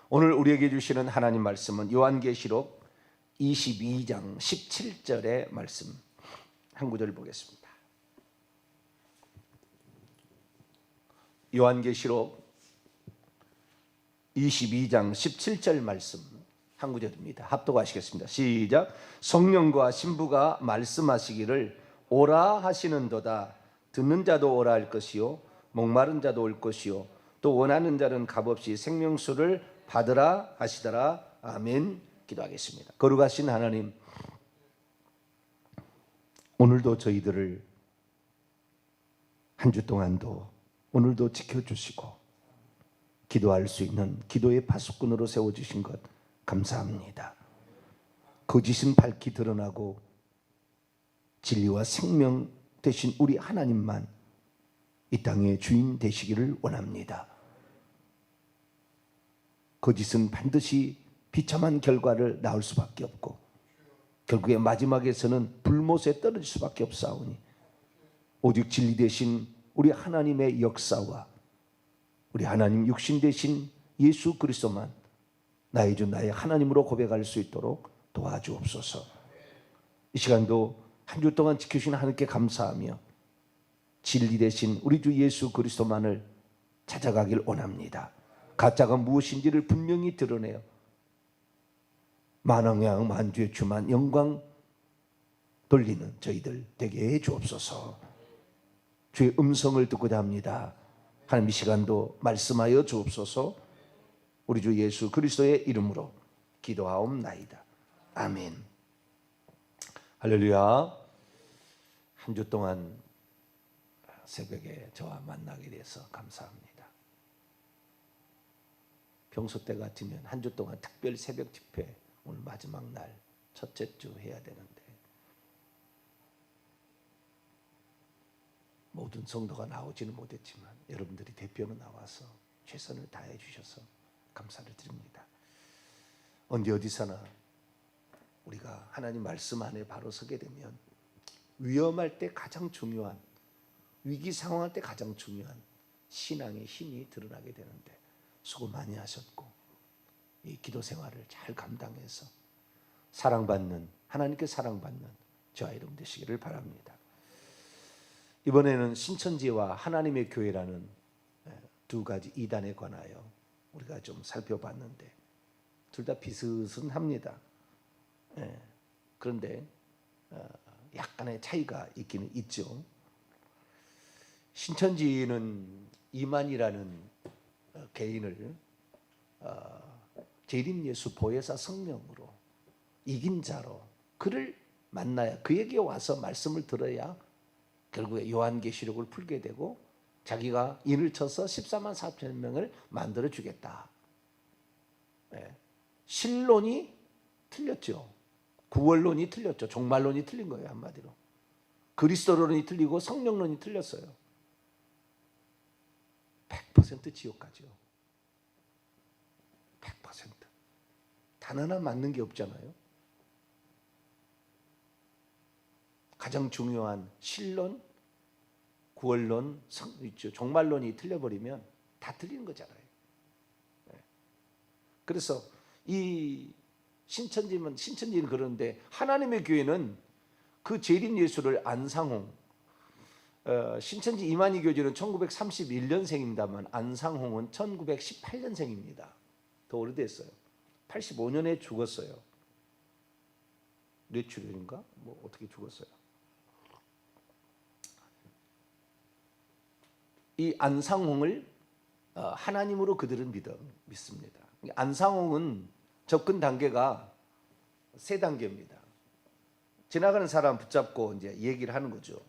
오늘 우리에게 주시는 하나님 말씀은 요한계시록 22장 17절의 말씀 한 구절 보겠습니다. 요한계시록 22장 17절 말씀 한 구절입니다. 합독하시겠습니다. 시작. 성령과 신부가 말씀하시기를 오라 하시는도다. 듣는 자도 오라 할 것이요 목마른 자도 올 것이요 또 원하는 자는 값없이 생명수를 받으라 하시더라. 아멘. 기도하겠습니다. 거룩하신 하나님, 오늘도 저희들을 한 주 동안도 오늘도 지켜주시고 기도할 수 있는 기도의 파수꾼으로 세워주신 것 감사합니다. 거짓은 밝히 드러나고 진리와 생명 되신 우리 하나님만 이 땅의 주인 되시기를 원합니다. 거짓은 반드시 비참한 결과를 낳을 수밖에 없고 결국에 마지막에서는 불못에 떨어질 수밖에 없사오니 오직 진리 되신 우리 하나님의 역사와 우리 하나님 육신 되신 예수 그리스도만 나의 주 나의 하나님으로 고백할 수 있도록 도와주옵소서. 이 시간도 한 주 동안 지켜주신 하나님께 감사하며 진리 되신 우리 주 예수 그리스도만을 찾아가길 원합니다. 가짜가 무엇인지를 분명히 드러내어 만왕양 만주의 주만 영광 돌리는 저희들 되게 해 주옵소서. 주의 음성을 듣고자 합니다. 하나님 이 시간도 말씀하여 주옵소서. 우리 주 예수 그리스도의 이름으로 기도하옵나이다. 아멘. 할렐루야. 한 주 동안 새벽에 저와 만나게 돼서 감사합니다. 평소 때 같으면 한 주 동안 특별 새벽 집회 오늘 마지막 날 첫째 주 해야 되는데 모든 성도가 나오지는 못했지만 여러분들이 대표로 나와서 최선을 다해 주셔서 감사를 드립니다. 언제 어디서나 우리가 하나님 말씀 안에 바로 서게 되면 위험할 때 가장 중요한, 위기 상황할 때 가장 중요한 신앙의 힘이 드러나게 되는데 수고 많이 하셨고 이 기도 생활을 잘 감당해서 사랑받는, 하나님께 사랑받는 저와 여러분 되시기를 바랍니다. 이번에는 신천지와 하나님의 교회라는 두 가지 이단에 관하여 우리가 좀 살펴봤는데 둘 다 비슷은 합니다. 그런데 약간의 차이가 있기는 있죠. 신천지는 이만이라는 개인을 재림 예수 보혜사 성령으로 이긴 자로 그를 만나야, 그에게 와서 말씀을 들어야 결국에 요한계시록을 풀게 되고 자기가 인을 쳐서 14만 4천 명을 만들어 주겠다. 신론이 틀렸죠. 구원론이 틀렸죠. 종말론이 틀린 거예요. 한마디로 그리스도론이 틀리고 성령론이 틀렸어요. 100% 지옥 가죠. 100%. 단 하나 맞는 게 없잖아요. 가장 중요한 신론, 구원론, 종말론이 틀려버리면 다 틀리는 거잖아요. 그래서 이 신천지는 그런데 하나님의 교회는 그 재림 예수를 안상홍, 신천지 이만희 교주는 1931년생입니다만 안상홍은 1918년생입니다. 더 오래됐어요. 85년에 죽었어요. 뇌출혈인가? 뭐 어떻게 죽었어요. 이 안상홍을 하나님으로 그들은 믿습니다. 안상홍은 접근 단계가 세 단계입니다. 지나가는 사람 붙잡고 이제 얘기를 하는 거죠.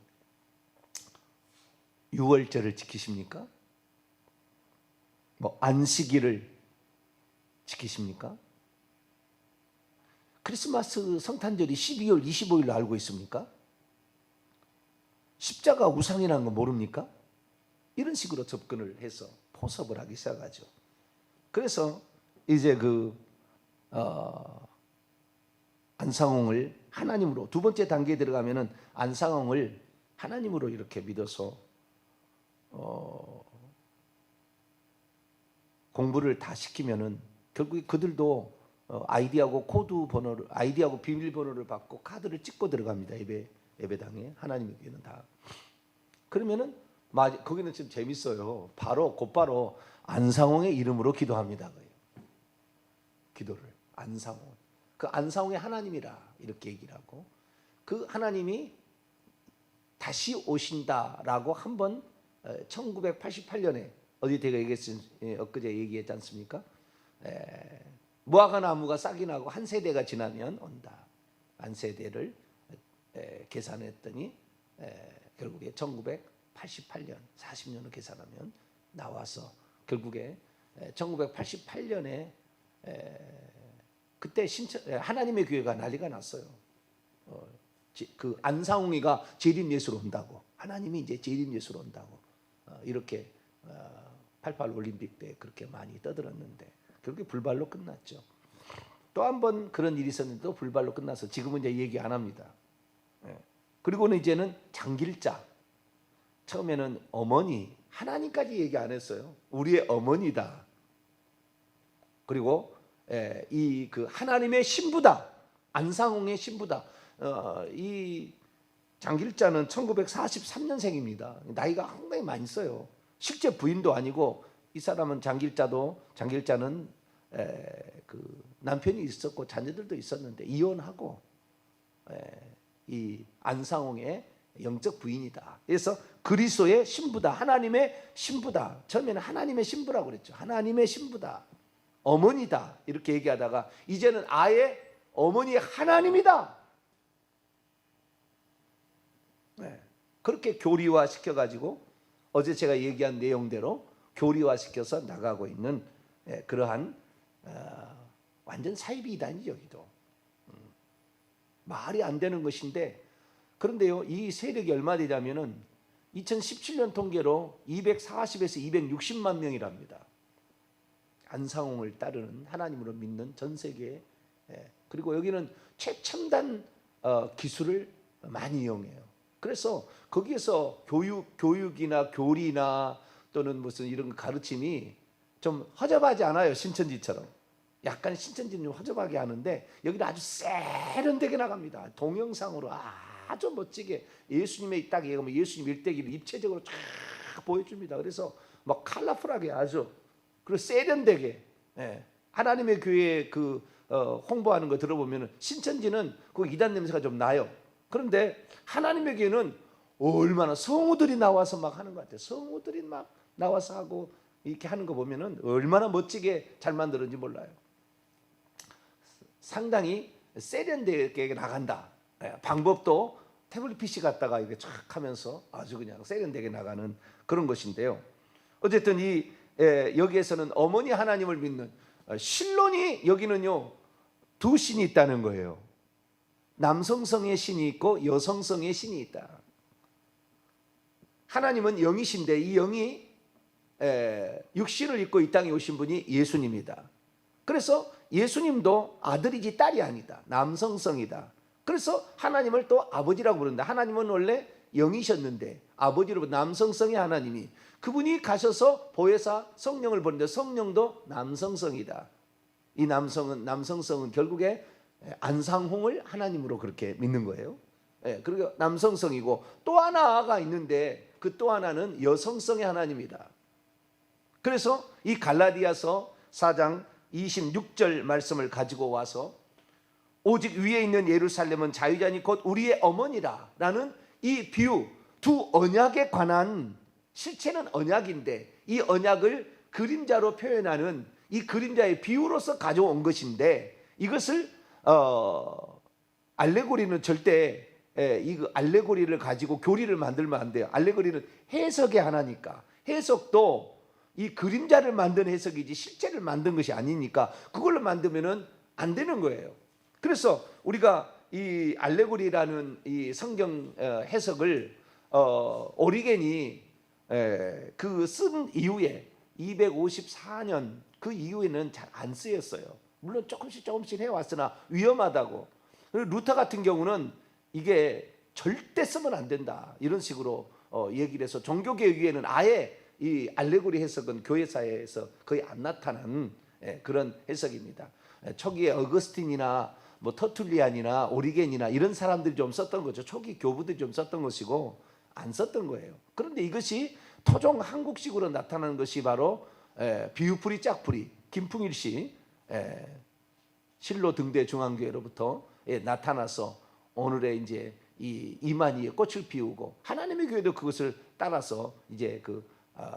6월절을 지키십니까? 뭐 안식일을 지키십니까? 크리스마스 성탄절이 12월 25일로 알고 있습니까? 십자가 우상이라는 거 모릅니까? 이런 식으로 접근을 해서 포섭을 하기 시작하죠. 그래서 이제 안상홍을 하나님으로, 두 번째 단계에 들어가면은 안상홍을 하나님으로 이렇게 믿어서 공부를 다 시키면은 결국에 그들도 아이디하고 코드 번호를, 아이디하고 비밀번호를 받고 카드를 찍고 들어갑니다. 예배당에. 하나님의 교회는 다. 그러면은 거기는 좀 재밌어요. 곧바로 안상홍의 이름으로 기도합니다. 기도를 안상홍. 그 안상홍의 하나님이라 이렇게 얘기를 하고, 그 하나님이 다시 오신다라고 한번 1988년에 어디 제가 엊그제 얘기했지 않습니까? 무화과 나무가 싹이 나고 한 세대가 지나면 온다. 한 세대를 계산했더니 결국에 1988년 40년을 계산하면 나와서 결국에 1988년에 그때 하나님의 교회가 난리가 났어요. 그 안상홍이가 재림 예수로 온다고, 하나님이 이제 재림 예수로 온다고 이렇게 88 올림픽 때 그렇게 많이 떠들었는데 결국에 불발로 끝났죠. 또 한 번 그런 일이 있었는데 또 불발로 끝나서 지금은 이제 얘기 안 합니다. 그리고는 이제는 장길자. 처음에는 어머니, 하나님까지 얘기 안 했어요. 우리의 어머니다. 그리고 이 그 하나님의 신부다. 안상홍의 신부다. 이 장길자는 1943년생입니다. 나이가 상당히 많이 있어요. 실제 부인도 아니고, 이 사람은 장길자는 그 남편이 있었고 자녀들도 있었는데 이혼하고 이 안상홍의 영적 부인이다. 그래서 그리스도의 신부다. 하나님의 신부다. 처음에는 하나님의 신부라고 그랬죠. 하나님의 신부다. 어머니다. 이렇게 얘기하다가 이제는 아예 어머니 하나님이다. 그렇게 교리화 시켜가지고 어제 제가 얘기한 내용대로 교리화 시켜서 나가고 있는 그러한 완전 사이비 이단이죠. 여기도 말이 안 되는 것인데, 그런데요, 이 세력이 얼마 되냐면은 2017년 통계로 240에서 260만 명이랍니다. 안상홍을 따르는, 하나님으로 믿는 전 세계에. 그리고 여기는 최첨단 기술을 많이 이용해요. 그래서 거기에서 교육이나 교리나 또는 무슨 이런 가르침이 좀 허접하지 않아요. 신천지처럼. 약간 신천지는 좀 허접하게 하는데 여기는 아주 세련되게 나갑니다. 동영상으로 아주 멋지게 예수님의 딱 얘기하면 예수님 일대기를 입체적으로 쫙 보여줍니다. 그래서 막 컬러풀하게 아주, 그리고 세련되게 하나님의 교회 그 홍보하는 거 들어보면 신천지는 그 이단 냄새가 좀 나요. 그런데 하나님의 교회는 얼마나 성우들이 나와서 막 하는 것 같아요. 성우들이 막 나와서 하고 이렇게 하는 거 보면은 얼마나 멋지게 잘 만들었는지 몰라요. 상당히 세련되게 나간다. 방법도 태블릿 PC 갖다가 이렇게 쫙 하면서 아주 그냥 세련되게 나가는 그런 것인데요. 어쨌든 여기에서는 어머니 하나님을 믿는 신론이, 여기는요 두 신이 있다는 거예요. 남성성의 신이 있고 여성성의 신이 있다. 하나님은 영이신데 이 영이 육신을 입고 이 땅에 오신 분이 예수님이다. 그래서 예수님도 아들이지 딸이 아니다. 남성성이다. 그래서 하나님을 또 아버지라고 부른다. 하나님은 원래 영이셨는데 아버지로 남성성의 하나님이, 그분이 가셔서 보혜사 성령을 보는데 성령도 남성성이다. 이 남성성은 결국에 안상홍을 하나님으로 그렇게 믿는 거예요. 그리고 남성성이고 또 하나가 있는데 그 또 하나는 여성성의 하나님이다. 그래서 이 갈라디아서 4장 26절 말씀을 가지고 와서 오직 위에 있는 예루살렘은 자유자니 곧 우리의 어머니라 라는 이 비유, 두 언약에 관한, 실체는 언약인데 이 언약을 그림자로 표현하는 이 그림자의 비유로서 가져온 것인데, 이것을 알레고리는 절대 이 알레고리를 가지고 교리를 만들면 안 돼요. 알레고리는 해석의 하나니까 해석도 이 그림자를 만든 해석이지 실제를 만든 것이 아니니까 그걸로 만들면은 안 되는 거예요. 그래서 우리가 이 알레고리라는 이 성경 해석을 오리겐이 그 쓴 이후에 254년 그 이후에는 잘 안 쓰였어요. 물론 조금씩 해왔으나 위험하다고. 루터 같은 경우는 이게 절대 쓰면 안 된다 이런 식으로 얘기를 해서 종교개혁위에는 아예 이 알레고리 해석은 교회사에서 거의 안 나타난 그런 해석입니다. 초기에 어거스틴이나 뭐 터툴리안이나 오리겐이나 이런 사람들이 좀 썼던 거죠. 초기 교부들이 좀 썼던 것이고 안 썼던 거예요. 그런데 이것이 토종 한국식으로 나타나는 것이 바로 비유풀이 짝풀이 김풍일 씨 실로 등대 중앙교회로부터 나타나서 오늘의 이제 이 이만희의 꽃을 피우고 하나님의 교회도 그것을 따라서 이제 그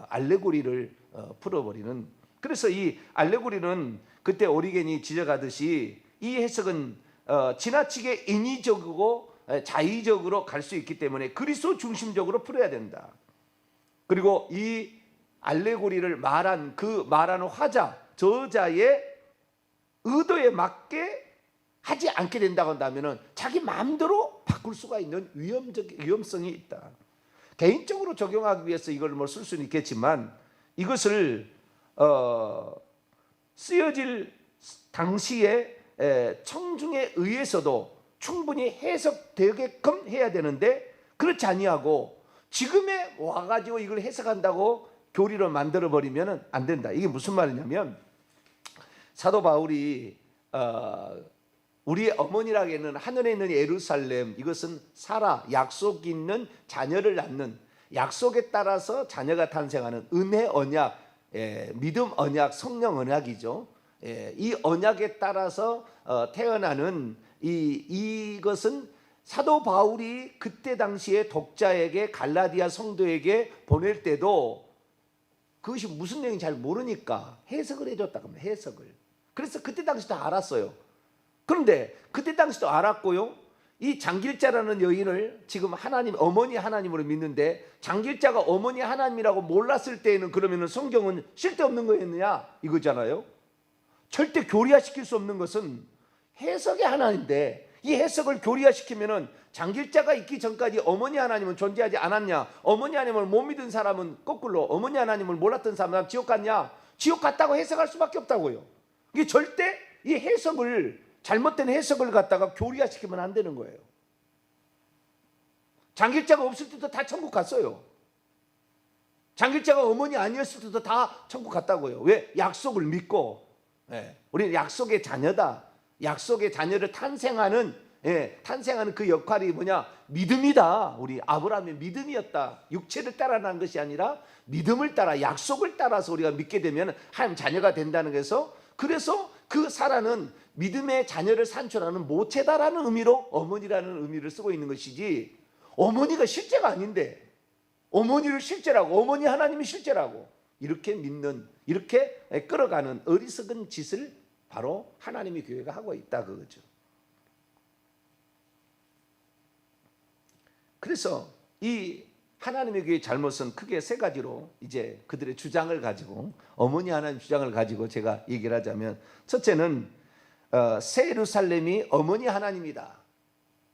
알레고리를 풀어버리는. 그래서 이 알레고리는 그때 오리겐이 지적하듯이 이 해석은 지나치게 인위적이고 자의적으로 갈 수 있기 때문에 그리스도 중심적으로 풀어야 된다. 그리고 이 알레고리를 말한 그 말하는 화자 저자의 의도에 맞게 하지 않게 된다고 한다면 자기 마음대로 바꿀 수가 있는 위험성이 있다. 개인적으로 적용하기 위해서 이걸 뭐 쓸 수는 있겠지만 이것을 쓰여질 당시에 청중에 의해서도 충분히 해석되게끔 해야 되는데 그렇지 아니하고 지금에 와가지고 이걸 해석한다고 교리로 만들어 버리면 안 된다. 이게 무슨 말이냐면 사도 바울이 우리의 어머니라기에는 하늘에 있는 예루살렘, 이것은 살아 약속 있는 자녀를 낳는, 약속에 따라서 자녀가 탄생하는 은혜 언약, 믿음 언약, 성령 언약이죠. 이 언약에 따라서 태어나는 이것은 사도 바울이 그때 당시에 독자에게 갈라디아 성도에게 보낼 때도 그것이 무슨 내용인지 잘 모르니까 해석을 해줬다고 합니다. 해석을. 그래서 그때 당시 다 알았어요. 그런데 그때 당시도 알았고요. 이 장길자라는 여인을 지금 하나님, 어머니 하나님으로 믿는데 장길자가 어머니 하나님이라고 몰랐을 때에는 그러면 성경은 쓸데없는 거였느냐 이거잖아요. 절대 교리화시킬 수 없는 것은 해석의 하나인데 이 해석을 교리화시키면은 장길자가 있기 전까지 어머니 하나님은 존재하지 않았냐? 어머니 하나님을 못 믿은 사람은 거꾸로 어머니 하나님을 몰랐던 사람은 지옥 갔냐? 지옥 갔다고 해석할 수밖에 없다고요. 이게 절대 이 해석을 잘못된 해석을 갖다가 교리화시키면 안 되는 거예요. 장길자가 없을 때도 다 천국 갔어요. 장길자가 어머니 아니었을 때도 다 천국 갔다고요. 왜? 약속을 믿고 우리는 약속의 자녀다. 약속의 자녀를 탄생하는 그 역할이 뭐냐? 믿음이다. 우리 아브라함의 믿음이었다. 육체를 따라 난 것이 아니라 믿음을 따라 약속을 따라서 우리가 믿게 되면 하나님 자녀가 된다는 것에서 그래서 그 사라는 믿음의 자녀를 산출하는 모체다라는 의미로 어머니라는 의미를 쓰고 있는 것이지 어머니가 실제가 아닌데 어머니를 실제라고 어머니 하나님이 실제라고 이렇게 믿는 이렇게 끌어가는 어리석은 짓을 바로 하나님의 교회가 하고 있다 그거죠. 그래서 이 하나님의 교회의 잘못은 크게 세 가지로 이제 그들의 주장을 가지고 어머니 하나님 주장을 가지고 제가 얘기를 하자면 첫째는 새 예루살렘이 어머니 하나님이다.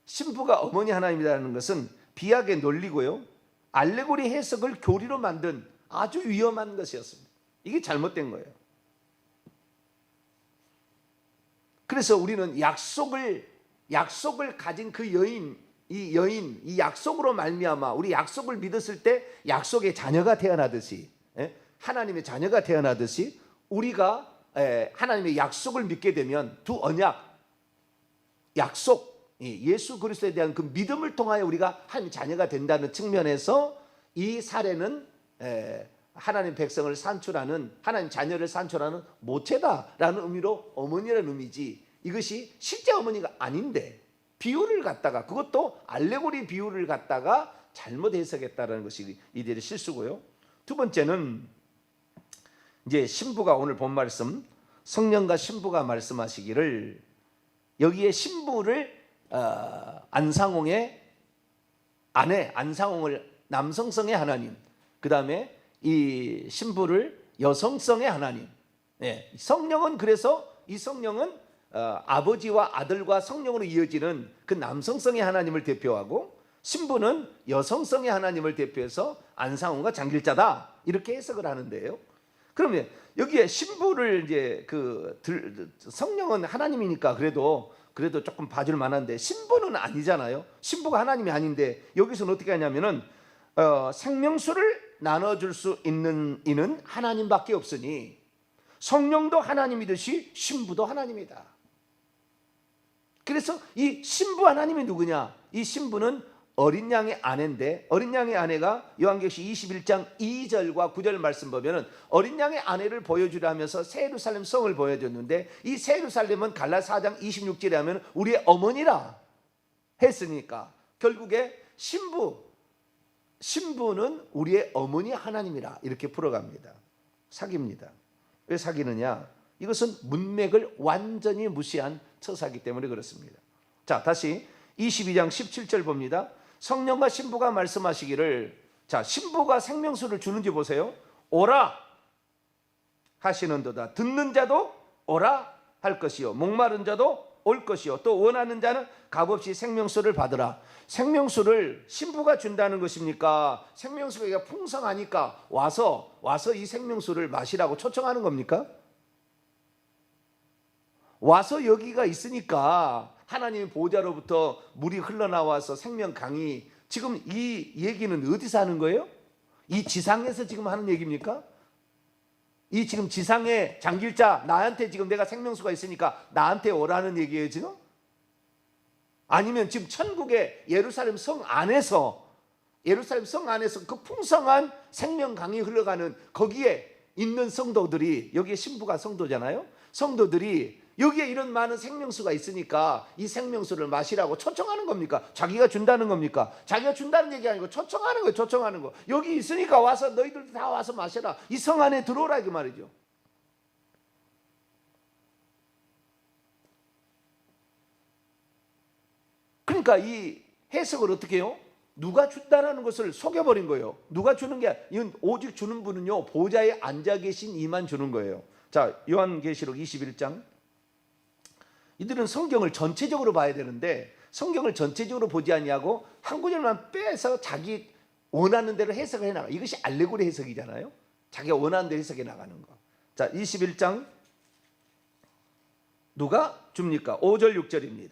신부가 어머니 하나님이라는 것은 비약의 논리고요. 알레고리 해석을 교리로 만든 아주 위험한 것이었습니다. 이게 잘못된 거예요. 그래서 우리는 약속을 가진 그 여인, 이 약속으로 말미암아 우리 약속을 믿었을 때 약속의 자녀가 태어나듯이 하나님의 자녀가 태어나듯이 우리가 하나님의 약속을 믿게 되면 두 언약, 약속, 예수 그리스도에 대한 그 믿음을 통하여 우리가 하나님의 자녀가 된다는 측면에서 이 사례는 하나님 백성을 산출하는 하나님 자녀를 산출하는 모체다라는 의미로 어머니라는 의미지 이것이 실제 어머니가 아닌데 비유를 갖다가 그것도 알레고리 비유를 갖다가 잘못 해석했다는 것이 이들의 실수고요. 두 번째는 이제 신부가 오늘 본 말씀 성령과 신부가 말씀하시기를 여기에 신부를 안상홍의 아내 안상홍을 남성성의 하나님 그 다음에 이 신부를 여성성의 하나님 성령은 그래서 이 성령은 아버지와 아들과 성령으로 이어지는 그 남성성의 하나님을 대표하고 신부는 여성성의 하나님을 대표해서 안상홍과 장길자다 이렇게 해석을 하는데요. 그러면 여기에 신부를 이제 성령은 하나님이니까 그래도 조금 봐줄 만한데 신부는 아니잖아요. 신부가 하나님이 아닌데 여기서는 어떻게 하냐면은 생명수를 나눠줄 수 있는 이는 하나님밖에 없으니 성령도 하나님이듯이 신부도 하나님이다. 그래서 이 신부 하나님이 누구냐? 이 신부는 어린 양의 아내인데, 어린 양의 아내가 요한계시록 21장 2절과 9절 말씀 보면은 어린 양의 아내를 보여주려 하면서 새 예루살렘 성을 보여줬는데, 이 새 예루살렘은 갈라 4장 26절에 하면 우리의 어머니라 했으니까 결국에 신부는 우리의 어머니 하나님이라 이렇게 풀어갑니다. 사기입니다. 왜 사기느냐? 이것은 문맥을 완전히 무시한 처사기 때문에 그렇습니다. 자, 다시 22장 17절 봅니다. 성령과 신부가 말씀하시기를, 자, 신부가 생명수를 주는지 보세요. 오라 하시는도다. 듣는 자도 오라 할 것이요, 목마른 자도 올 것이요, 또 원하는 자는 값없이 생명수를 받으라. 생명수를 신부가 준다는 것입니까? 생명수가 풍성하니까 와서 이 생명수를 마시라고 초청하는 겁니까? 와서 여기가 있으니까 하나님의 보좌로부터 물이 흘러나와서 생명 강이, 지금 이 얘기는 어디서 하는 거예요? 이 지상에서 지금 하는 얘기입니까? 이 지금 지상의 장길자, 나한테 지금 내가 생명수가 있으니까 나한테 오라는 얘기예요 지금? 아니면 지금 천국의 예루살렘 성 안에서 그 풍성한 생명 강이 흘러가는 거기에 있는 성도들이, 여기에 신부가 성도잖아요. 성도들이 여기에 이런 많은 생명수가 있으니까 이 생명수를 마시라고 초청하는 겁니까? 자기가 준다는 겁니까? 자기가 준다는 얘기 아니고 초청하는 거예요. 초청하는 거. 여기 있으니까 와서 너희들 다 와서 마셔라. 이 성 안에 들어오라 그 말이죠. 그러니까 이 해석을 어떻게 해요? 누가 준다는 것을 속여버린 거예요. 누가 주는 게, 이건 오직 주는 분은요, 보좌에 앉아 계신 이만 주는 거예요. 자, 요한계시록 21장. 이들은 성경을 전체적으로 봐야 되는데 성경을 전체적으로 보지 아니하고 한 구절만 빼서 자기 원하는 대로 해석을 해나가. 이것이 알레고리 해석이잖아요. 자기가 원하는 대로 해석해 나가는 거. 자, 21장 누가 줍니까? 5절 6절입니다.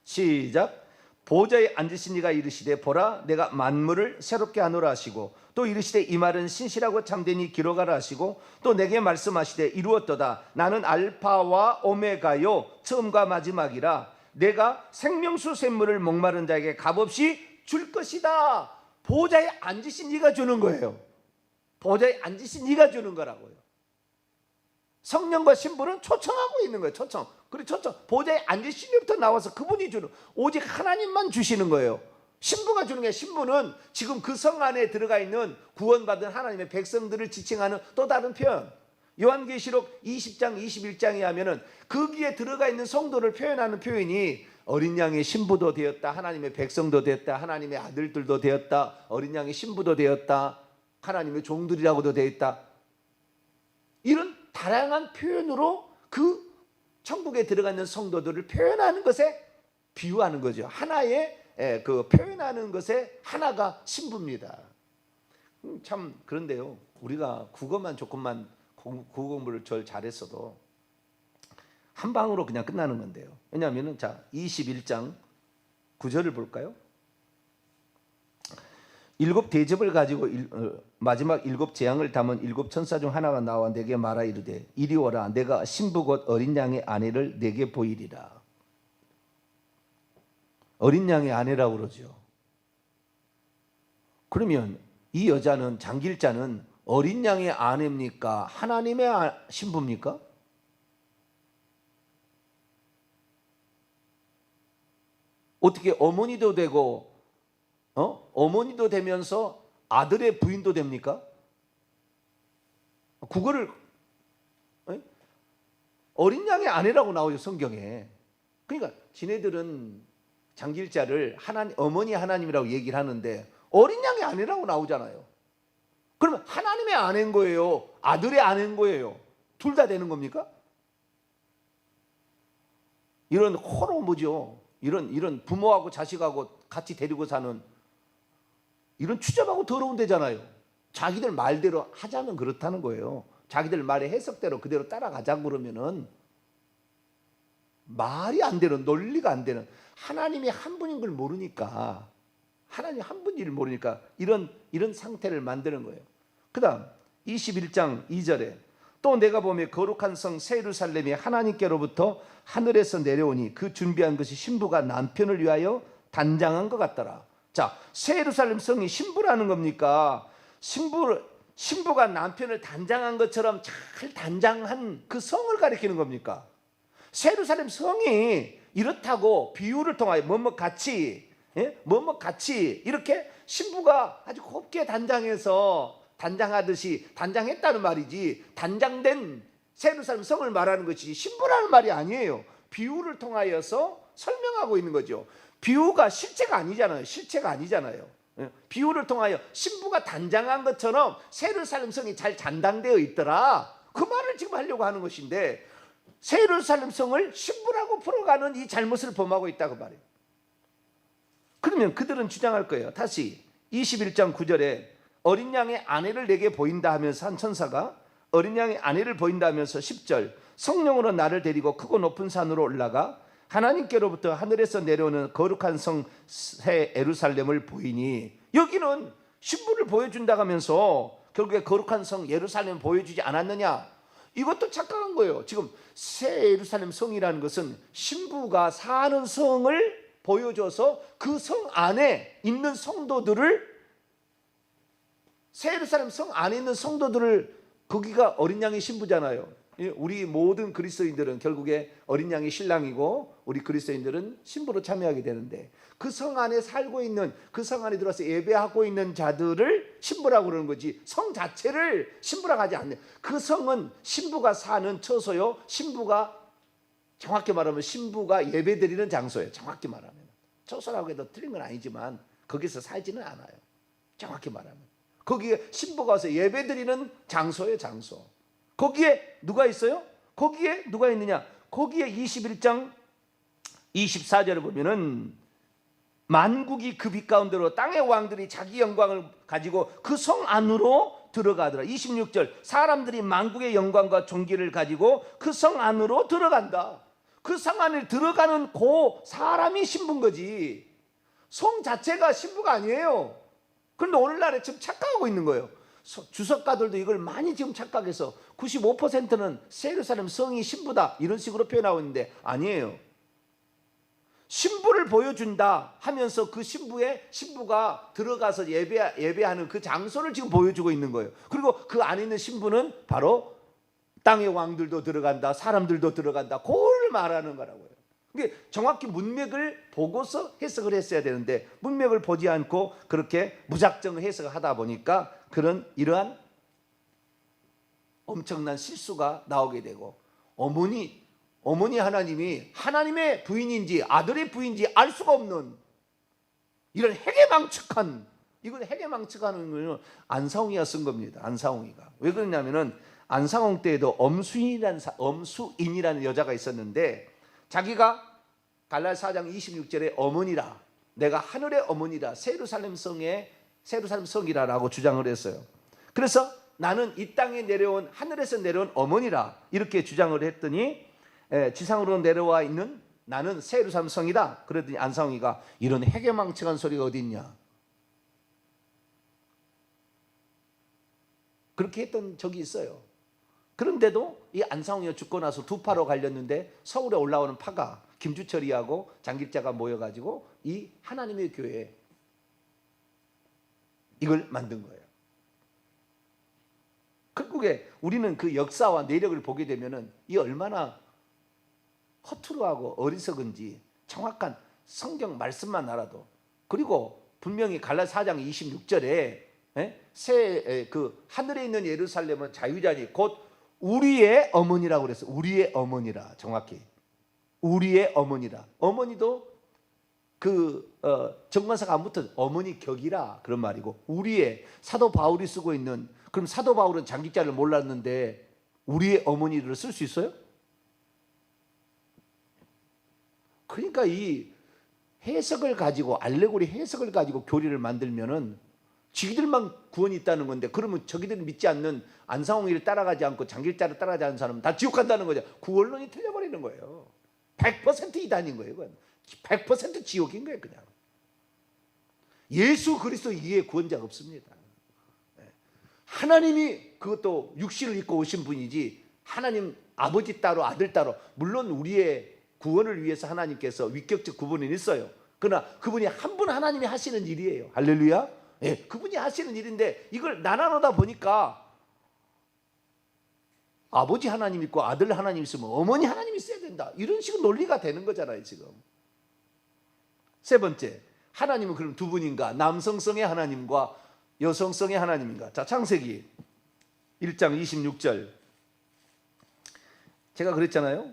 시작. 보좌에 앉으신 이가 이르시되 보라 내가 만물을 새롭게 하노라 하시고, 또 이르시되 이 말은 신실하고 참되니 기록하라 하시고, 또 내게 말씀하시되 이루었도다. 나는 알파와 오메가요 처음과 마지막이라. 내가 생명수 샘물을 목마른 자에게 값없이 줄 것이다. 보좌에 앉으신 이가 주는 거예요. 보좌에 앉으신 이가 주는 거라고요. 성령과 신부는 초청하고 있는 거예요. 초청. 그리고 초청. 보좌에 앉으신 이부터 나와서 그분이 주는, 오직 하나님만 주시는 거예요. 신부가 주는 게, 신부는 지금 그 성 안에 들어가 있는 구원받은 하나님의 백성들을 지칭하는 또 다른 표현. 요한계시록 20장 21장에 하면은 거기에 들어가 있는 성도를 표현하는 표현이 어린 양의 신부도 되었다, 하나님의 백성도 되었다, 하나님의 아들들도 되었다, 어린 양의 신부도 되었다, 하나님의 종들이라고도 되었다. 이런 다양한 표현으로 그 천국에 들어가 있는 성도들을 표현하는 것에 비유하는 거죠. 하나의 그 표현하는 것의 하나가 신부입니다. 참 그런데요, 우리가 국어만 조금만 국어 공부를 잘했어도 한 방으로 그냥 끝나는 건데요. 왜냐하면 자 21장 9절을 볼까요? 일곱 대접을 가지고 마지막 일곱 재앙을 담은 일곱 천사 중 하나가 나와 내게 말하 이르되 이리 오라. 내가 신부 곧 어린 양의 아내를 내게 보이리라. 어린 양의 아내라고 그러죠. 그러면 이 여자는, 장길자는 어린 양의 아내입니까? 하나님의 신부입니까? 어떻게 어머니도 되고 어머니도 되면서 아들의 부인도 됩니까? 그거를 어린 양의 아내라고 나오죠, 성경에. 그러니까 지네들은 장길자를 어머니 하나님이라고 얘기를 하는데 어린 양의 아내라고 나오잖아요. 그러면 하나님의 아내인 거예요? 아들의 아내인 거예요? 둘 다 되는 겁니까? 이런 호러무죠. 이런 부모하고 자식하고 같이 데리고 사는 이런 추잡하고 더러운 데잖아요. 자기들 말대로 하자면 그렇다는 거예요. 자기들 말의 해석대로 그대로 따라가자고 그러면은 말이 안 되는, 논리가 안 되는, 하나님이 한 분인 걸 모르니까, 하나님 한 분인지를 모르니까 이런 상태를 만드는 거예요. 그 다음 21장 2절에 또 내가 보며 거룩한 성 새 예루살렘이 하나님께로부터 하늘에서 내려오니 그 준비한 것이 신부가 남편을 위하여 단장한 것 같더라. 자, 새 예루살렘 성이 신부라는 겁니까? 신부가 남편을 단장한 것처럼 잘 단장한 그 성을 가리키는 겁니까? 새 예루살렘 성이 이렇다고 비유를 통하여 같이 이렇게 신부가 아주 곱게 단장하듯이 단장했다는 말이지, 단장된 새 예루살렘 성을 말하는 것이지 신부라는 말이 아니에요. 비유를 통하여서 설명하고 있는 거죠. 비유가 실체가 아니잖아요. 비유를 통하여 신부가 단장한 것처럼 새 예루살렘 성이 잘 단장되어 있더라, 그 말을 지금 하려고 하는 것인데, 새 예루살렘 성을 신부라고 풀어가는 이 잘못을 범하고 있다고 말해요. 그러면 그들은 주장할 거예요. 다시 21장 9절에 어린 양의 아내를 내게 보인다 하면서 한 천사가 어린 양의 아내를 보인다 하면서 10절 성령으로 나를 데리고 크고 높은 산으로 올라가 하나님께로부터 하늘에서 내려오는 거룩한 성 새 예루살렘을 보이니, 여기는 신부를 보여준다고 하면서 결국에 거룩한 성 예루살렘을 보여주지 않았느냐? 이것도 착각한 거예요. 지금 새 예루살렘 성이라는 것은 신부가 사는 성을 보여줘서 그 성 안에 있는 성도들을, 새 예루살렘 성 안에 있는 성도들을, 거기가 어린 양의 신부잖아요. 우리 모든 그리스도인들은 결국에 어린 양의 신랑이고 우리 그리스도인들은 신부로 참여하게 되는데, 그 성 안에 살고 있는, 그 성 안에 들어와서 예배하고 있는 자들을 신부라고 그러는 거지, 성 자체를 신부라고 하지 않네. 그 성은 신부가 사는 처소요, 정확히 말하면 신부가 예배드리는 장소예요. 정확히 말하면 처소라고 해도 틀린 건 아니지만 거기서 살지는 않아요. 정확히 말하면 거기에 신부가 와서 예배드리는 장소예요. 장소. 거기에 누가 있어요? 거기에 누가 있느냐? 거기에 21장 24절을 보면은 만국이 그 빛 가운데로 땅의 왕들이 자기 영광을 가지고 그 성 안으로 들어가더라. 26절 사람들이 만국의 영광과 존귀를 가지고 그 성 안으로 들어간다. 그 성 안에 들어가는 그 사람이 신부인 거지, 성 자체가 신부가 아니에요. 그런데 오늘날에 지금 착각하고 있는 거예요. 주석가들도 이걸 많이 지금 착각해서 95%는 새 예루살렘 성이 신부다 이런 식으로 표현하고 있는데 아니에요. 신부를 보여준다 하면서 그 신부가 들어가서 예배하는 그 장소를 지금 보여주고 있는 거예요. 그리고 그 안에 있는 신부는 바로 땅의 왕들도 들어간다, 사람들도 들어간다, 그걸 말하는 거라고요. 이게 정확히 문맥을 보고서 해석을 했어야 되는데 문맥을 보지 않고 그렇게 무작정 해석을 하다 보니까 이러한 엄청난 실수가 나오게 되고, 어머니 하나님이 하나님의 부인인지 아들의 부인인지 알 수가 없는 이런 해괴망측한, 이건 해괴망측하는 거는 안상홍이가 쓴 겁니다. 안상홍이가. 왜 그러냐면은 안상홍 때에도 엄수인이라는 여자가 있었는데, 자기가 갈라디아 4장 26절에 어머니라, 내가 하늘의 어머니라, 새 예루살렘 성이라라고 주장을 했어요. 그래서 나는 이 땅에 내려온, 하늘에서 내려온 어머니라 이렇게 주장을 했더니 지상으로 내려와 있는 나는 새 예루살렘 성이다. 그랬더니 안상홍이가 이런 해괴망측한 소리가 어디 있냐, 그렇게 했던 적이 있어요. 그런데도 이 안상홍이가 죽고 나서 두 파로 갈렸는데 서울에 올라오는 파가 김주철이하고 장길자가 모여가지고 이 하나님의 교회 이걸 만든 거예요. 결국에 우리는 그 역사와 내력을 보게 되면은 이 얼마나 허투루하고 어리석은지 정확한 성경 말씀만 알아도, 그리고 분명히 갈라디아 4장 26절에 그 하늘에 있는 예루살렘은 자유자니 곧 우리의 어머니라고 그랬어요. 우리의 어머니라, 정확히 우리의 어머니라. 어머니도 그 정관사가 안 붙은 어머니 격이라 그런 말이고, 우리의, 사도 바울이 쓰고 있는, 그럼 사도 바울은 장기자를 몰랐는데 우리의 어머니를 쓸 수 있어요? 그러니까 이 해석을 가지고, 알레고리 해석을 가지고 교리를 만들면은 지기들만 구원이 있다는 건데, 그러면 저기들은 믿지 않는 안상홍이를 따라가지 않고 장길자를 따라가지 않는 사람은 다 지옥 간다는 거죠. 구원론이 틀려버리는 거예요. 100% 이단인 거예요. 그건 100% 지옥인 거예요. 그냥 예수 그리스도 이외에 구원자가 없습니다. 하나님이 그것도 육신을 입고 오신 분이지 하나님 아버지 따로 아들 따로, 물론 우리의 구원을 위해서 하나님께서 위격적 구분은 있어요. 그러나 그분이 한 분 하나님이 하시는 일이에요. 할렐루야. 예, 그분이 하시는 일인데 이걸 나눠놓다 보니까 아버지 하나님 있고 아들 하나님 있으면 어머니 하나님 있어야 된다, 이런 식으로 논리가 되는 거잖아요 지금. 세 번째, 하나님은 그럼 두 분인가? 남성성의 하나님과 여성성의 하나님인가? 자, 창세기 1장 26절. 제가 그랬잖아요,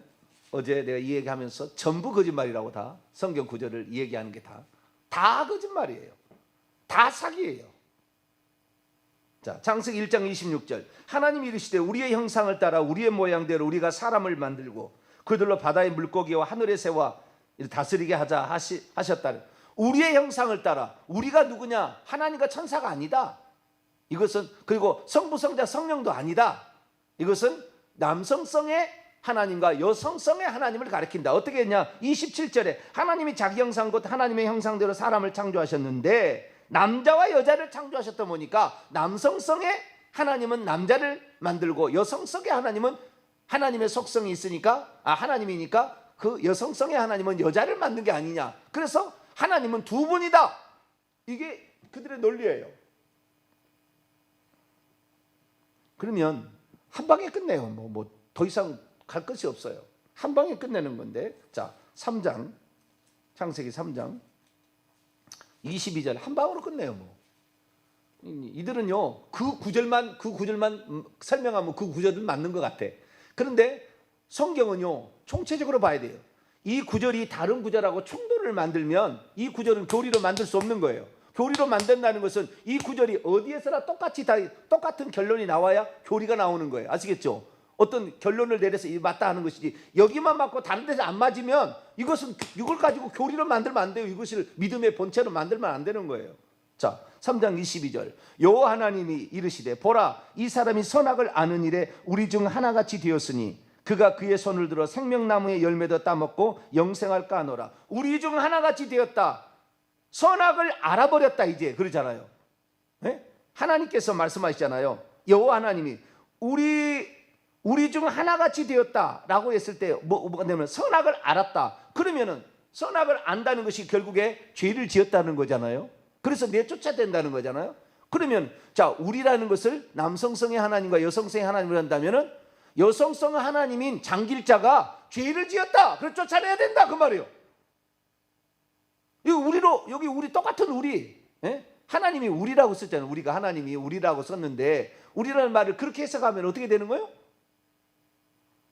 어제 내가 이 얘기하면서 전부 거짓말이라고. 다 성경 구절을 이 얘기하는 게 다 거짓말이에요. 다 사기예요. 자, 창세기 1장 26절. 하나님이 이르시되 우리의 형상을 따라 우리의 모양대로 우리가 사람을 만들고 그들로 바다의 물고기와 하늘의 새와 다스리게 하자 하셨다. 우리의 형상을 따라. 우리가 누구냐? 하나님과 천사가 아니다. 이것은, 그리고 성부 성자 성령도 아니다. 이것은 남성성의 하나님과 여성성의 하나님을 가리킨다. 어떻게 했냐? 27절에 하나님이 자기 형상 곧 하나님의 형상대로 사람을 창조하셨는데 남자와 여자를 창조하셨다 보니까 남성성의 하나님은 남자를 만들고 여성성의 하나님은 하나님의 속성이 있으니까, 하나님이니까 그 여성성의 하나님은 여자를 만든 게 아니냐. 그래서 하나님은 두 분이다. 이게 그들의 논리예요. 그러면 한 방에 끝내요. 뭐 더 이상 갈 것이 없어요. 한 방에 끝내는 건데. 자, 3장, 창세기 3장 22절 한 방으로 끝내요. 이들은요 그 구절만 설명하면 그 구절은 맞는 것 같아. 그런데 성경은요 총체적으로 봐야 돼요. 이 구절이 다른 구절하고 충돌을 만들면 이 구절은 교리로 만들 수 없는 거예요. 교리로 만든다는 것은 이 구절이 어디에서나 똑같은 결론이 나와야 교리가 나오는 거예요. 아시겠죠? 어떤 결론을 내려서 이 맞다 하는 것이지, 여기만 맞고 다른 데서 안 맞으면 이걸 가지고 교리로 만들면 안 돼요. 이것을 믿음의 본체로 만들면 안 되는 거예요. 자, 3장 22절. 여호와 하나님이 이르시되 보라, 이 사람이 선악을 아는 일에 우리 중 하나같이 되었으니 그가 그의 손을 들어 생명나무의 열매도 따먹고 영생할까 하노라. 우리 중 하나같이 되었다. 선악을 알아버렸다 이제, 그러잖아요. 네? 하나님께서 말씀하시잖아요. 여호와 하나님이 우리 중 하나같이 되었다라고 했을 때 뭐가 되면 선악을 알았다. 그러면은 선악을 안다는 것이 결국에 죄를 지었다는 거잖아요. 그래서 내쫓아된다는 거잖아요. 그러면 자, 우리라는 것을 남성성의 하나님과 여성성의 하나님으로 한다면은 여성성의 하나님인 장길자가 죄를 지었다. 그래서 쫓아내야 된다 그 말이에요. 여기 우리 똑같은 우리. 예? 하나님이 우리라고 썼잖아요. 우리가 하나님이 우리라고 썼는데 우리라는 말을 그렇게 해석하면 어떻게 되는 거예요?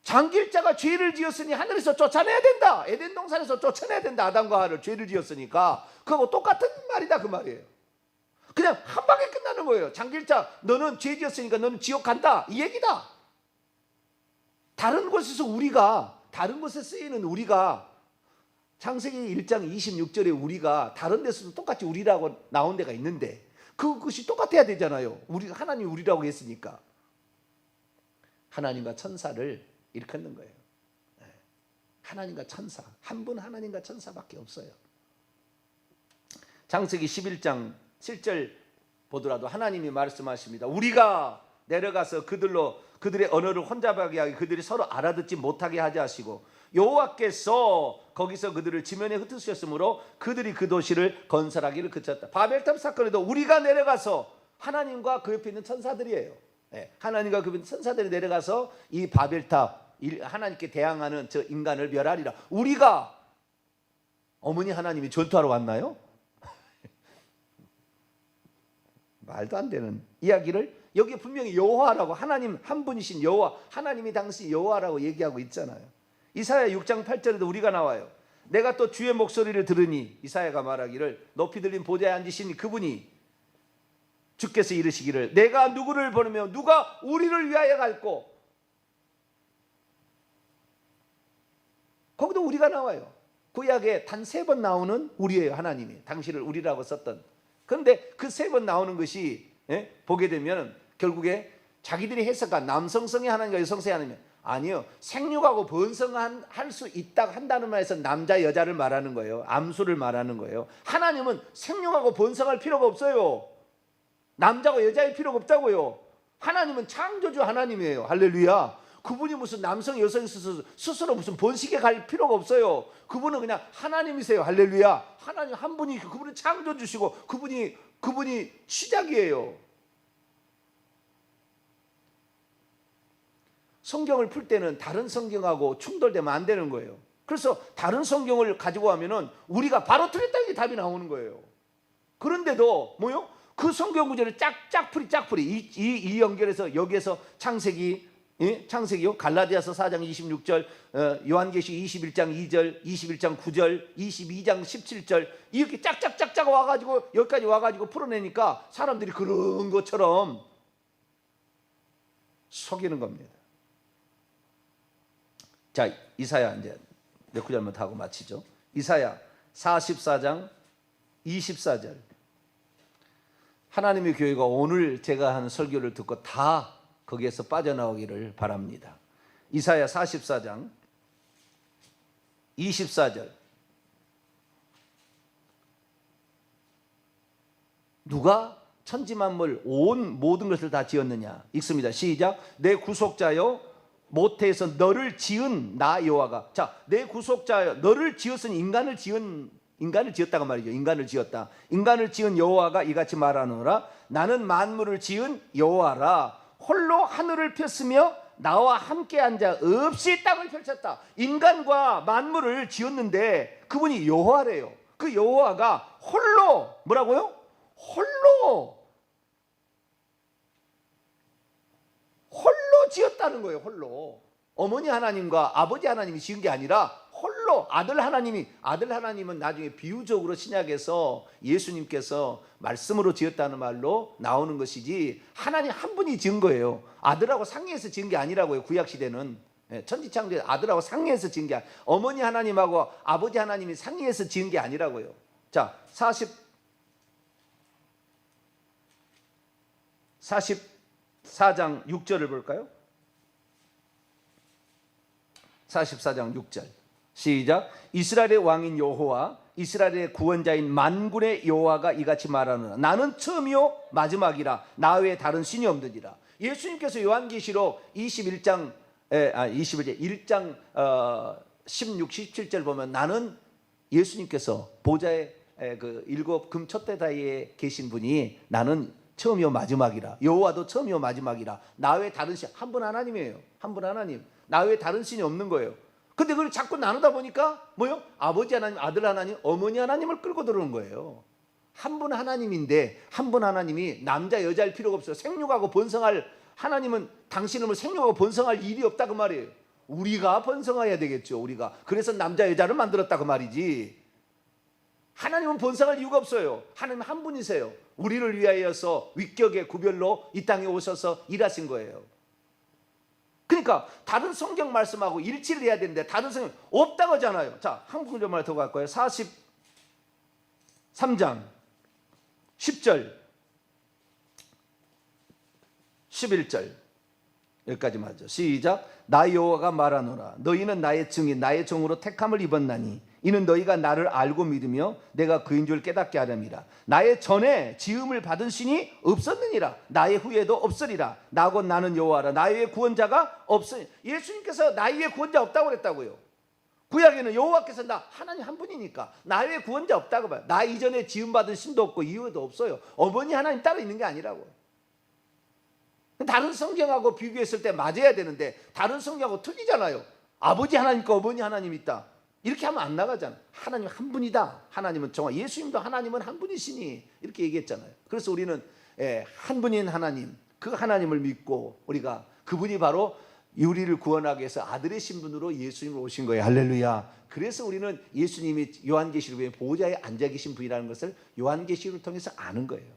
장길자가 죄를 지었으니 하늘에서 쫓아내야 된다. 에덴 동산에서 쫓아내야 된다. 아담과 하와를 죄를 지었으니까 그하고 똑같은 말이다 그 말이에요. 그냥 한 방에 끝나는 거예요. 장길자, 너는 죄 지었으니까 너는 지옥 간다, 이 얘기다. 다른 곳에 쓰이는 우리가, 창세기 1장 26절에 우리가 다른 데서도 똑같이 우리라고 나온 데가 있는데 그것이 똑같아야 되잖아요. 하나님이 우리라고 했으니까. 하나님과 천사를 일컫는 거예요. 하나님과 천사, 한 분 하나님과 천사밖에 없어요. 창세기 11장 7절 보더라도 하나님이 말씀하십니다. 우리가 내려가서 그들의 언어를 혼잡하게 하게, 그들이 서로 알아듣지 못하게 하지 하시고 여호와께서 거기서 그들을 지면에 흩으셨으므로 그들이 그 도시를 건설하기를 그쳤다. 바벨탑 사건에도 우리가 내려가서, 하나님과 그 옆에 있는 천사들이에요. 하나님과 그 옆에 있는 천사들이 내려가서 이 바벨탑, 하나님께 대항하는 저 인간을 멸하리라. 우리가, 어머니 하나님이 전투하러 왔나요? 말도 안 되는 이야기를 여기에 분명히 여호와라고, 하나님 한 분이신 여호와, 하나님이 당시 여호와라고 얘기하고 있잖아요. 이사야 6장 8절에도 우리가 나와요. 내가 또 주의 목소리를 들으니, 이사야가 말하기를 높이 들린 보좌에 앉으신 그분이 주께서 이르시기를 내가 누구를 보내며 누가 우리를 위하여 갈고. 거기도 우리가 나와요. 구약에 단 3번 나오는 우리예요. 하나님이 당신을 우리라고 썼던. 그런데 그 3번 나오는 것이 보게 되면 결국에 자기들이 해석한 남성성의 하나님과 여성성의 하나님, 아니요, 생육하고 번성할 수 있다 한다는 말에서 남자 여자를 말하는 거예요. 암수를 말하는 거예요. 하나님은 생육하고 번성할 필요가 없어요. 남자고 여자일 필요가 없다고요. 하나님은 창조주 하나님이에요. 할렐루야. 그분이 무슨 남성 여성 스스로 무슨 번식에 갈 필요가 없어요. 그분은 그냥 하나님이세요. 할렐루야. 하나님 한 분이, 그분은 창조주시고 그분이 시작이에요. 성경을 풀 때는 다른 성경하고 충돌되면 안 되는 거예요. 그래서 다른 성경을 가지고 하면은 우리가 바로 틀렸다 이게 답이 나오는 거예요. 그런데도 뭐요? 그 성경 구절을 짝풀이 이 연결해서 여기에서 창세기요, 갈라디아서 4장 26절, 요한계시록 21장 2절, 21장 9절, 22장 17절 이렇게 짝짝 와가지고 여기까지 와가지고 풀어내니까 사람들이 그런 것처럼 속이는 겁니다. 자, 이사야 이제 몇 구절만 하고 마치죠. 이사야 44장 24절. 하나님의 교회가 오늘 제가 하는 설교를 듣고 다 거기에서 빠져나오기를 바랍니다. 이사야 44장 24절. 누가 천지만물 온 모든 것을 다 지었느냐? 읽습니다. 시작. 내 구속자여, 모태에서 너를 지은 나 여호와가. 자, 내 구속자여, 너를 지었으니 인간을 지었다가 말이죠. 인간을 지었다. 인간을 지은 여호와가 이같이 말하노라. 나는 만물을 지은 여호와라. 홀로 하늘을 폈으며 나와 함께 앉아 없이 땅을 펼쳤다. 인간과 만물을 지었는데 그분이 여호와래요. 그 여호와가 홀로 뭐라고요? 홀로 지었다는 거예요. 홀로. 어머니 하나님과 아버지 하나님이 지은 게 아니라 홀로 아들 하나님은 나중에 비유적으로 신약에서 예수님께서 말씀으로 지었다는 말로 나오는 것이지 하나님 한 분이 지은 거예요. 아들하고 상의해서 지은 게 아니라고요. 구약시대는 천지창조에 아들하고 상의해서 지은 게 어머니 하나님하고 아버지 하나님이 상의해서 지은 게 아니라고요. 자, 44장 6절을 볼까요? 44장 6절 시작. 이스라엘의 왕인 여호와, 이스라엘의 구원자인 만군의 여호와가 이같이 말하노라. 나는 처음이요 마지막이라. 나 외에 다른 신이 없느니라. 예수님께서 요한계시록 1장 16, 17절 보면 나는 예수님께서 보좌에 그 일곱 금 촛대 사이에 계신 분이 나는 처음이요 마지막이라. 여호와도 처음이요 마지막이라. 나 외에 다른 신, 한 분 하나님이에요. 한 분 하나님. 나 외에 다른 신이 없는 거예요. 근데 그걸 자꾸 나누다 보니까 뭐요? 아버지 하나님, 아들 하나님, 어머니 하나님을 끌고 들어오는 거예요. 한 분 하나님인데 한 분 하나님이 남자 여자일 필요가 없어요. 생육하고 번성할 하나님은 당신을 생육하고 번성할 일이 없다 그 말이에요. 우리가 번성해야 되겠죠. 우리가. 그래서 남자 여자를 만들었다 그 말이지. 하나님은 번성할 이유가 없어요. 하나님 한 분이세요. 우리를 위하여서 위격의 구별로 이 땅에 오셔서 일하신 거예요. 그러니까 다른 성경 말씀하고 일치를 해야 되는데 다른 성경 없다고 하잖아요. 자, 한 구절만 더 갈 거예요. 43장 10절 11절 여기까지 맞죠. 시작. 나 여호와가 말하노라. 너희는 나의 증인 나의 종으로 택함을 입었나니 이는 너희가 나를 알고 믿으며 내가 그인 줄 깨닫게 하렴이라. 나의 전에 지음을 받은 신이 없었느니라. 나의 후에도 없으리라. 나 곧 나는 여호와라. 나의 구원자가 없으니. 예수님께서 나의 구원자 없다고 그랬다고요. 구약에는 여호와께서 나 하나님 한 분이니까 나의 구원자 없다고 봐요. 나 이전에 지음 받은 신도 없고 이후에도 없어요. 어머니 하나님 따로 있는 게 아니라고. 다른 성경하고 비교했을 때 맞아야 되는데 다른 성경하고 틀리잖아요. 아버지 하나님과 어머니 하나님 있다. 이렇게 하면 안 나가잖아. 하나님 한 분이다. 하나님은 정말 예수님도 하나님은 한 분이시니 이렇게 얘기했잖아요. 그래서 우리는 한 분인 하나님, 그 하나님을 믿고 우리가 그분이 바로 우리를 구원하기 위해서 아들의 신분으로 예수님을 오신 거예요. 할렐루야. 그래서 우리는 예수님이 요한계시록에 보좌에 앉아 계신 분이라는 것을 요한계시록을 통해서 아는 거예요.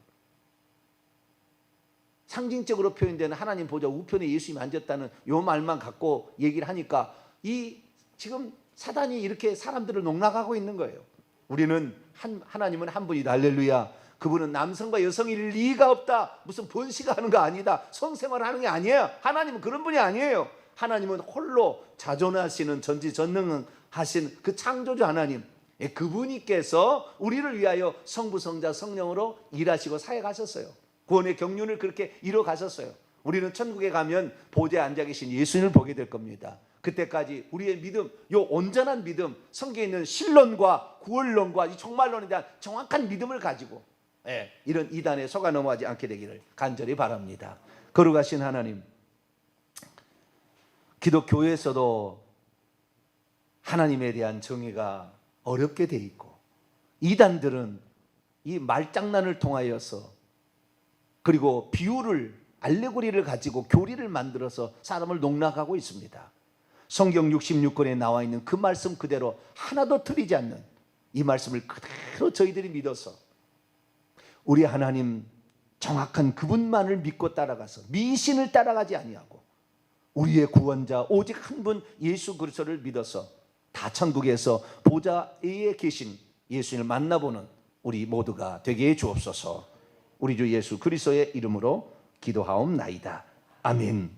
상징적으로 표현되는 하나님 보좌 우편에 예수님이 앉았다는 요 말만 갖고 얘기를 하니까 이 지금 사단이 이렇게 사람들을 농락하고 있는 거예요. 우리는 하나님은 한 분이다. 할렐루야. 그분은 남성과 여성일 리가 없다. 무슨 번식하는 거 아니다. 성생활하는 게 아니에요. 하나님은 그런 분이 아니에요. 하나님은 홀로 자존하시는 전지전능하신 그 창조주 하나님, 그분께서 우리를 위하여 성부 성자 성령으로 일하시고 사역하셨어요. 구원의 경륜을 그렇게 이뤄가셨어요. 우리는 천국에 가면 보좌에 앉아 계신 예수님을 보게 될 겁니다. 그때까지 우리의 믿음, 요 온전한 믿음, 성경에 있는 신론과 구원론과 이 종말론에 대한 정확한 믿음을 가지고 이런 이단에 속아 넘어가지 않게 되기를 간절히 바랍니다. 거룩하신 하나님, 기독교에서도 하나님에 대한 정의가 어렵게 돼 있고, 이단들은 이 말장난을 통하여서, 그리고 비유를, 알레고리를 가지고 교리를 만들어서 사람을 농락하고 있습니다. 성경 66권에 나와 있는 그 말씀 그대로 하나도 틀리지 않는 이 말씀을 그대로 저희들이 믿어서 우리 하나님 정확한 그분만을 믿고 따라가서 미신을 따라가지 아니하고 우리의 구원자 오직 한 분 예수 그리스도를 믿어서 다 천국에서 보좌에 계신 예수님을 만나보는 우리 모두가 되게 해 주옵소서. 우리 주 예수 그리스도의 이름으로 기도하옵나이다. 아멘.